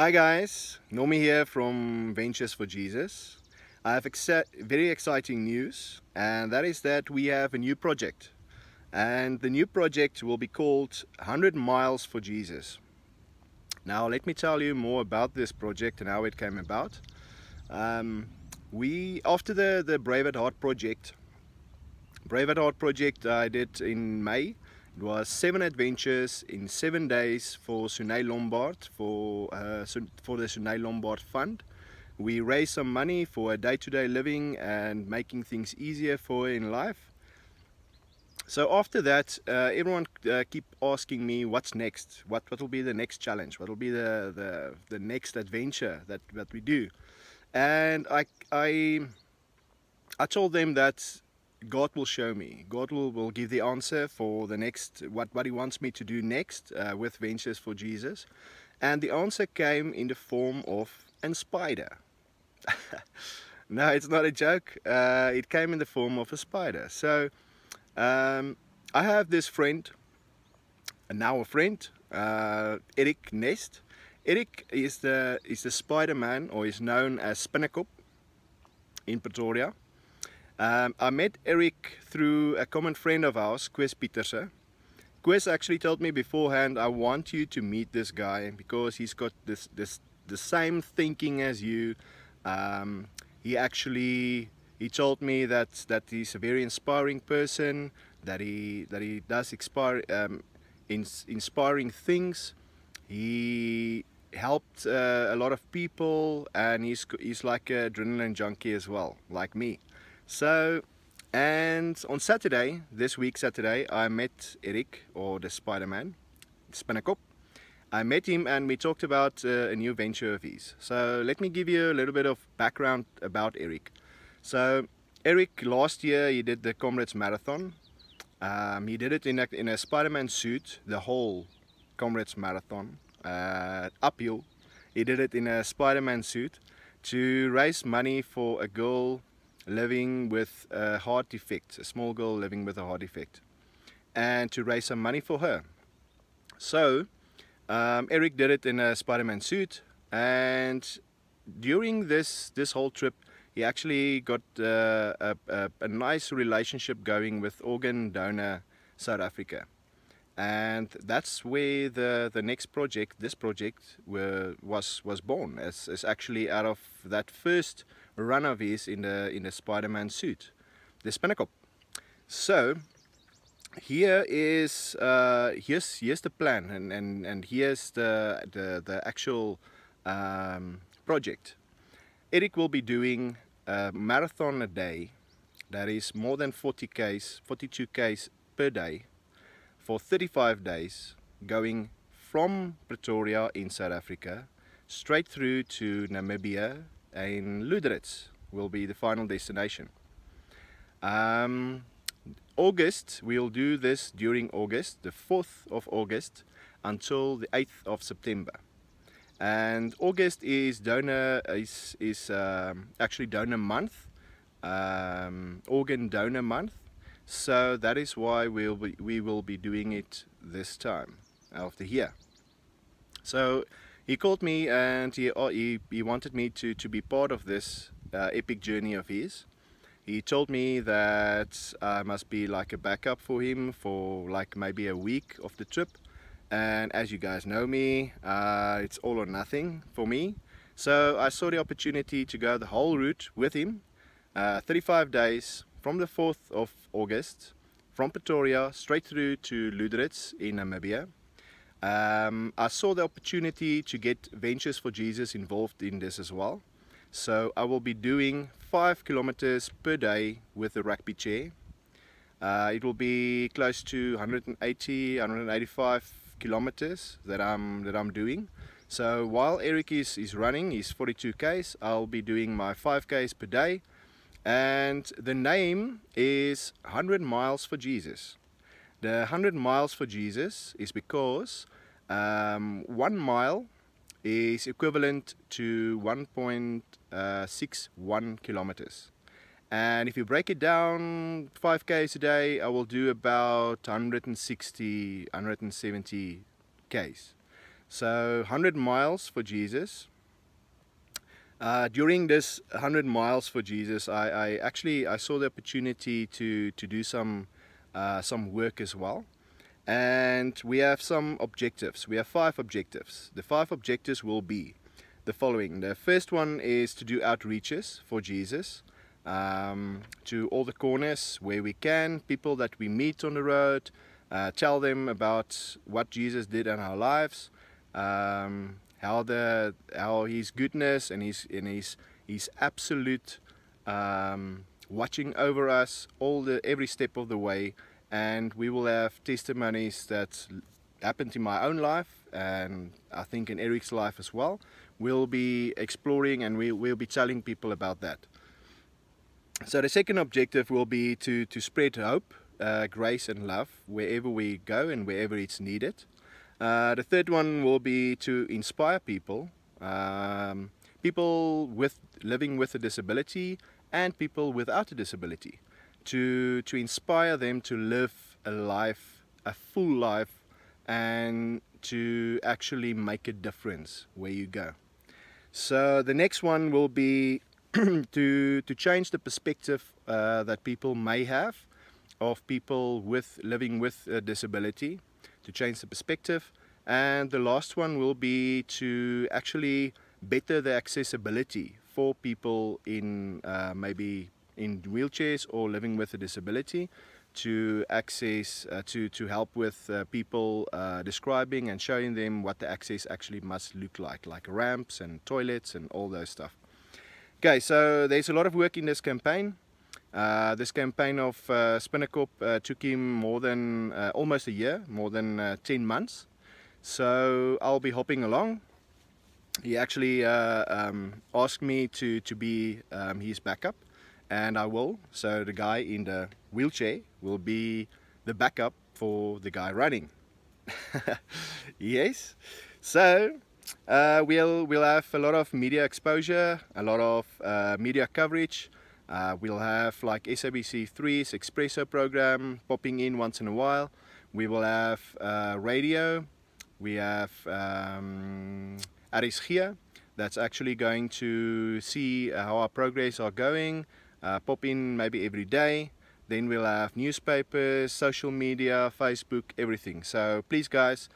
Hi guys, Normie here from Ventures4Jesus. I have very exciting news, and that is that we have a new project. And the new project will be called 100 Miles for Jesus. Now let me tell you more about this project and how it came about. After the Brave at Heart project, I did in May. It was 7 adventures in 7 days for Sunay Lombard, for the Sunay Lombard Fund. We raised some money for day-to-day living and making things easier for her in life. So after that, everyone keep asking me what's next, what will be the next challenge, what will be the next adventure that we do. And I told them that God will show me. God will give the answer for the next, what He wants me to do next with Ventures4Jesus. And the answer came in the form of a spider. No, it's not a joke. It came in the form of a spider. So I have this friend, now a friend, Eric Nest. Eric is the Spider-Man, or is known as Spinnekop in Pretoria. I met Eric through a common friend of ours, Quest Pieterse. Quest actually told me beforehand, I want you to meet this guy because he's got the same thinking as you. He told me that he's a very inspiring person, that he does inspiring things. He helped a lot of people, and he's like an adrenaline junkie as well, like me. So, and on Saturday, this week Saturday, I met Eric, or the Spider-Man, Spinnekop. I met him and we talked about a new venture of his. So let me give you a little bit of background about Eric. So Eric, last year he did the Comrades Marathon. He did it in a Spider-Man suit, the whole Comrades Marathon, uphill. He did it in a Spider-Man suit to raise money for a girl living with a heart defect, a small girl living with a heart defect, and to raise some money for her. So Eric did it in a Spider-Man suit, and during this whole trip he actually got a nice relationship going with organ donor South Africa. And that's where the next project, this project, was born, as actually out of that first run of his in the Spider-Man suit, the Spinnekop. So here is here's the plan, and here's the actual project. Eric will be doing a marathon a day, that is more than 42 Ks per day, for 35 days, going from Pretoria in South Africa straight through to Namibia, and Luderitz will be the final destination. August, we'll do this during August, the 4th of August until the 8th of September. And August is actually donor month, organ donor month. So that is why we will be doing it this time of the year. So he called me and he wanted me to be part of this epic journey of his. He told me that I must be like a backup for him for like maybe a week of the trip. And as you guys know me, it's all or nothing for me. So I saw the opportunity to go the whole route with him, 35 days from the 4th of August, from Pretoria straight through to Luderitz in Namibia. I saw the opportunity to get Ventures4Jesus involved in this as well. So I will be doing 5 kilometers per day with the rugby chair. It will be close to 185 kilometers that I'm doing. So while Eric is running his 42 Ks, I'll be doing my 5 Ks per day. And the name is 100 Miles for Jesus. The 100 Miles for Jesus is because 1 mile is equivalent to 1.61 kilometers. And if you break it down, 5 Ks a day, I will do about 160, 170 Ks. So 100 miles for Jesus. During this 100 miles for Jesus, I actually saw the opportunity to do some work as well. And we have some objectives. We have 5 objectives. The 5 objectives will be the following. The first one is to do outreaches for Jesus to all the corners where we can, people that we meet on the road, tell them about what Jesus did in our lives, how His goodness and His absolute watching over us every step of the way. And we will have testimonies that happened in my own life, and I think in Eric's life as well. We'll be exploring, and we'll be telling people about that. So the second objective will be to spread hope, grace and love wherever we go and wherever it's needed. The third one will be to inspire people, people living with a disability and people without a disability, to inspire them to live a full life, and to actually make a difference where you go. So the next one will be to change the perspective that people may have of people living with a disability, to change the perspective. And the last one will be to actually better the accessibility for people in maybe in wheelchairs or living with a disability, to access to help with people describing and showing them what the access actually must look like ramps and toilets and all those stuff. Okay, so there's a lot of work in this campaign. This campaign of Spinnekop took him more than almost a year, more than 10 months. So I'll be hopping along. He actually asked me to be his backup, and I will. So the guy in the wheelchair will be the backup for the guy running. Yes. So we'll have a lot of media exposure, a lot of media coverage. We'll have like SABC3's Espresso program popping in once in a while. We will have radio. We have RSG that's actually going to see how our progress are going, pop in maybe every day. Then we'll have newspapers, social media, Facebook, everything. So please guys,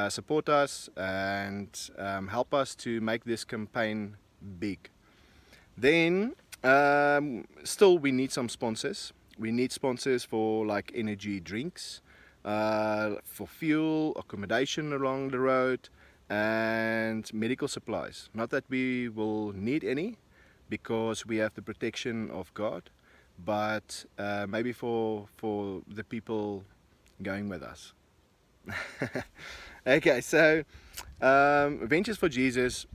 support us and help us to make this campaign big. Then still we need some sponsors. We need sponsors for like energy drinks, for fuel, accommodation along the road, and medical supplies. Not that we will need any, because we have the protection of God, but maybe for the people going with us. Okay, so Ventures4Jesus,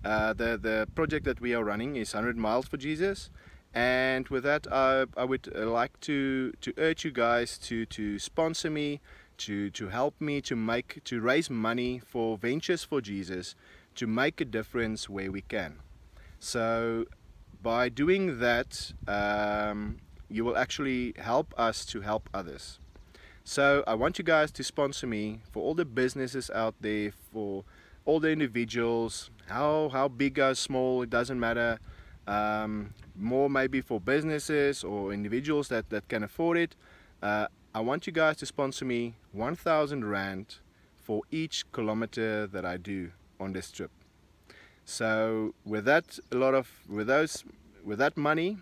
the project that we are running is 100 Miles for Jesus, and with that I would like to urge you guys to sponsor me, to help me to raise money for Ventures4Jesus, to make a difference where we can. So by doing that, you will actually help us to help others. So I want you guys to sponsor me, for all the businesses out there, for all the individuals, how big or small, it doesn't matter. More maybe for businesses or individuals that can afford it. I want you guys to sponsor me 1,000 Rand for each kilometer that I do on this trip. So with that, with that money,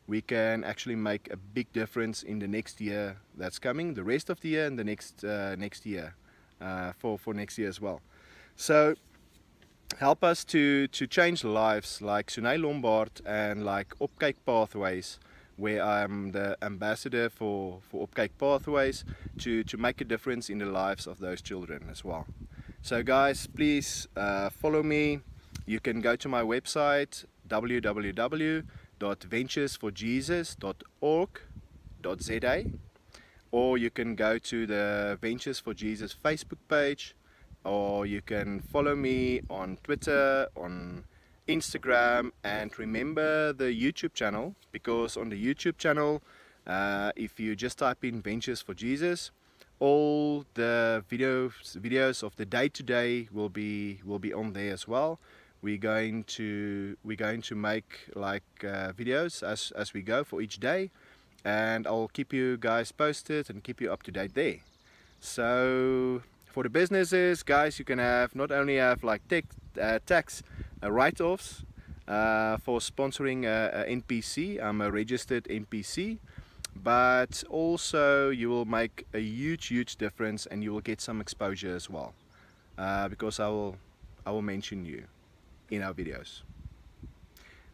we can actually make a big difference in the next year that's coming, the rest of the year, and the next year, for next year as well. So help us to change lives like Sunay Lombard and like Opkyk Pathways, where I'm the ambassador for Opkyk Pathways, to make a difference in the lives of those children as well. So guys, please follow me. You can go to my website www.ventures4jesus.org.za, or you can go to the Ventures4Jesus Facebook page, or you can follow me on Twitter, on Instagram, and remember the YouTube channel, because on the YouTube channel, if you just type in Ventures4Jesus, all the videos of the day-to-day will be on there as well. We're going to make like videos as we go for each day, and I'll keep you guys posted and keep you up to date there. So for the businesses, guys, you can have not only have like tax write-offs for sponsoring a NPC. I'm a registered NPC, but also you will make a huge difference, and you will get some exposure as well, because I will mention you in our videos.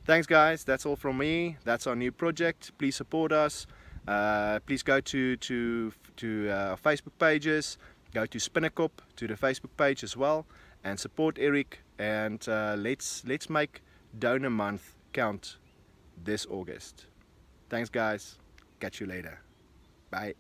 Thanks guys, that's all from me. That's our new project. Please support us. Please go to our Facebook pages, go to Spinnekop, to the Facebook page as well, and support Eric, and let's make donor month count this August. Thanks guys, catch you later, bye.